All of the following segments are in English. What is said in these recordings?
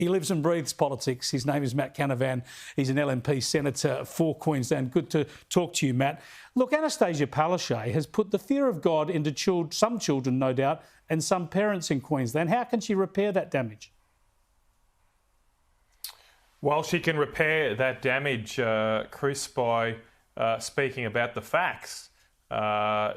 He lives and breathes politics. His name is Matt Canavan. He's an LNP Senator for Queensland. Good to talk to you, Matt. Look, Annastacia Palaszczuk has put the fear of God into some children, no doubt, and some parents in Queensland. How can she repair that damage? Well, she can repair that damage, Chris, by speaking about the facts.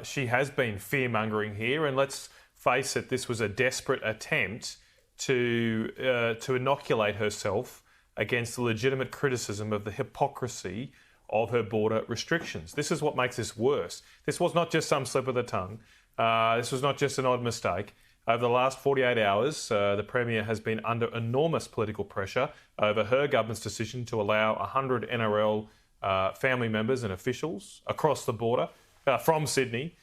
She has been fear-mongering here, and let's face it, this was a desperate attempt to inoculate herself against the legitimate criticism of the hypocrisy of her border restrictions. This is what makes this worse. This was not just some slip of the tongue. This was not just an odd mistake. Over the last 48 hours, the Premier has been under enormous political pressure over her government's decision to allow 100 NRL family members and officials across the border from Sydney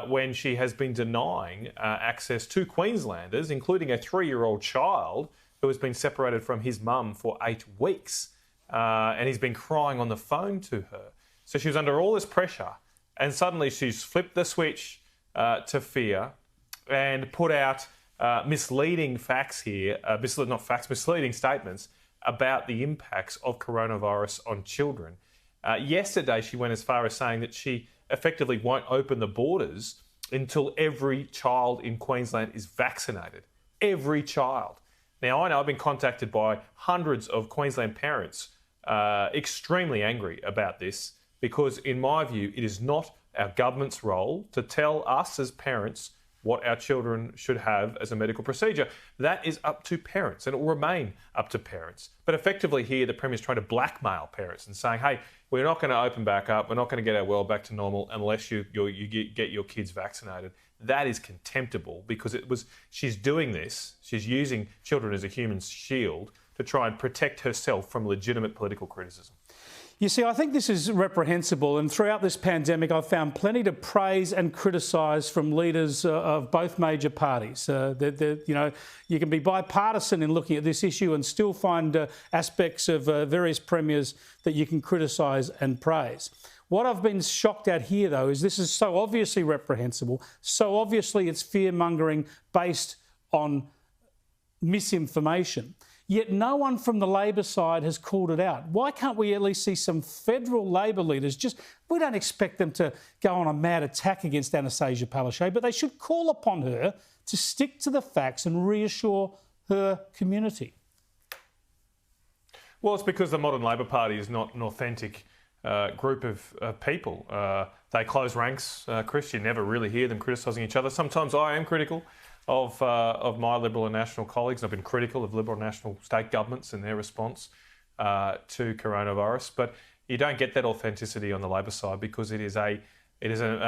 when she has been denying access to Queenslanders, including a 3-year-old child who has been separated from his mum for 8 weeks. And he's been crying on the phone to her. So she was under all this pressure, and suddenly she's flipped the switch to fear and put out misleading facts here, misleading statements about the impacts of coronavirus on children. Yesterday, she went as far as saying that she effectively won't open the borders until every child in Queensland is vaccinated. Every child. Now, I know I've been contacted by hundreds of Queensland parents extremely angry about this because, in my view, it is not our government's role to tell us as parents what our children should have as a medical procedure. That is up to parents, and it will remain up to parents. But effectively here, the Premier's trying to blackmail parents and saying, hey, we're not going to open back up, we're not going to get our world back to normal unless you get your kids vaccinated. That is contemptible because she's doing this, she's using children as a human shield to try and protect herself from legitimate political criticism. You see, I think this is reprehensible, and throughout this pandemic I've found plenty to praise and criticise from leaders of both major parties. You can be bipartisan in looking at this issue and still find aspects of various premiers that you can criticise and praise. What I've been shocked at here, though, is this is so obviously reprehensible, so obviously it's fear-mongering based on misinformation. Yet no one from the Labor side has called it out. Why can't we at least see some federal Labor leaders we don't expect them to go on a mad attack against Annastacia Palaszczuk, but they should call upon her to stick to the facts and reassure her community. Well, it's because the modern Labor Party is not an authentic group of people. They close ranks, Chris. You never really hear them criticising each other. Sometimes I am critical of my Liberal and National colleagues. I've been critical of Liberal and National state governments and their response to coronavirus. But you don't get that authenticity on the Labor side because it is a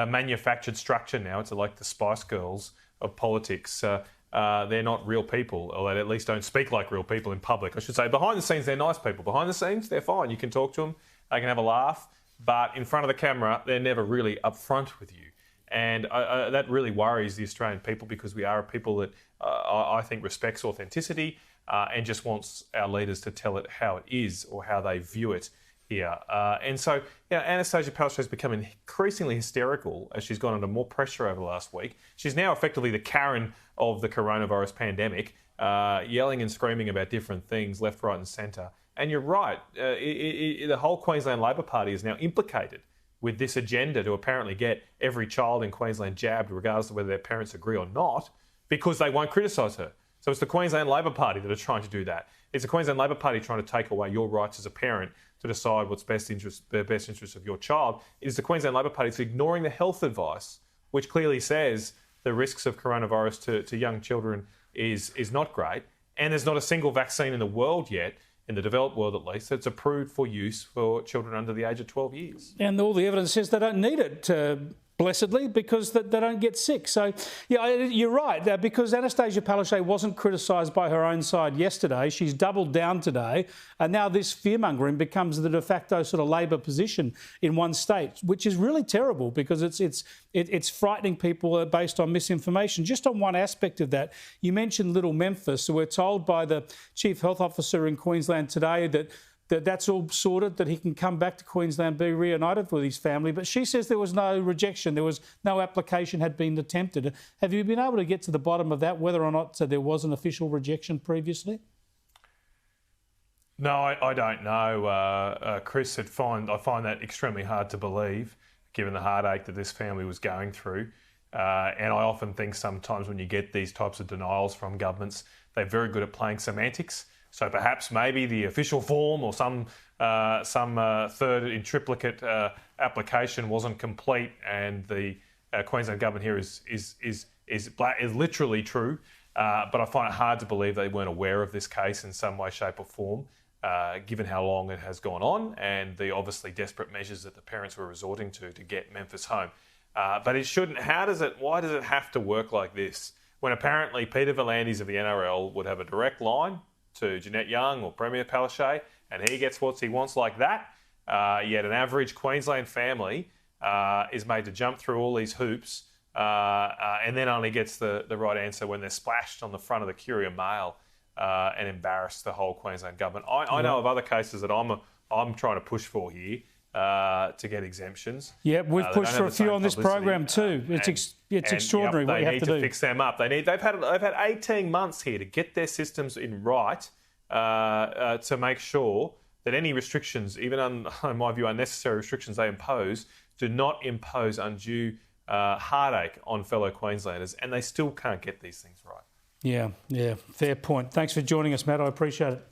manufactured structure now. It's like the Spice Girls of politics. They're not real people, or they at least don't speak like real people in public. I should say, behind the scenes, they're nice people. Behind the scenes, they're fine. You can talk to them, they can have a laugh. But in front of the camera, they're never really upfront with you. And that really worries the Australian people because we are a people that I think respects authenticity and just wants our leaders to tell it how it is or how they view it here. And so, Annastacia Palaszczuk has become increasingly hysterical as she's gone under more pressure over the last week. She's now effectively the Karen of the coronavirus pandemic, yelling and screaming about different things left, right and centre. And you're right, the whole Queensland Labor Party is now implicated with this agenda to apparently get every child in Queensland jabbed, regardless of whether their parents agree or not, because they won't criticise her. So it's the Queensland Labor Party that are trying to do that. It's the Queensland Labor Party trying to take away your rights as a parent to decide what's the best interest of your child. It is the Queensland Labor Party that's ignoring the health advice, which clearly says the risks of coronavirus to young children is not great. And there's not a single vaccine in the world yet, in the developed world at least, that's approved for use for children under the age of 12 years. And all the evidence says they don't need it, blessedly, because they don't get sick. So, you're right, because Annastacia Palaszczuk wasn't criticised by her own side yesterday. She's doubled down today, and now this fear-mongering becomes the de facto sort of Labor position in one state, which is really terrible because it's frightening people based on misinformation. Just on one aspect of that, you mentioned Little Memphis. So we're told by the Chief Health Officer in Queensland today that's all sorted, that he can come back to Queensland, be reunited with his family. But she says there was no rejection, there was no application had been attempted. Have you been able to get to the bottom of that, whether or not there was an official rejection previously? No, I don't know, Chris. I find that extremely hard to believe, given the heartache that this family was going through. And I often think sometimes when you get these types of denials from governments, they're very good at playing semantics. So perhaps maybe the official form or some third in triplicate application wasn't complete, and the Queensland government here is literally true. But I find it hard to believe they weren't aware of this case in some way, shape, or form, given how long it has gone on and the obviously desperate measures that the parents were resorting to get Memphis home. But it shouldn't. Why does it have to work like this? When apparently Peter V'landys of the NRL would have a direct line to Jeanette Young or Premier Palaszczuk, and he gets what he wants like that. Yet an average Queensland family is made to jump through all these hoops and then only gets the right answer when they're splashed on the front of the Courier Mail and embarrass the whole Queensland government. I know of other cases that I'm trying to push for here to get exemptions. Yeah, we've pushed for a few on this program too. It's extraordinary what you have to do. They need to fix them up. They've had 18 months here to get their systems in right to make sure that any restrictions, even in my view unnecessary restrictions they impose, do not impose undue heartache on fellow Queenslanders, and they still can't get these things right. Yeah, fair point. Thanks for joining us, Matt. I appreciate it.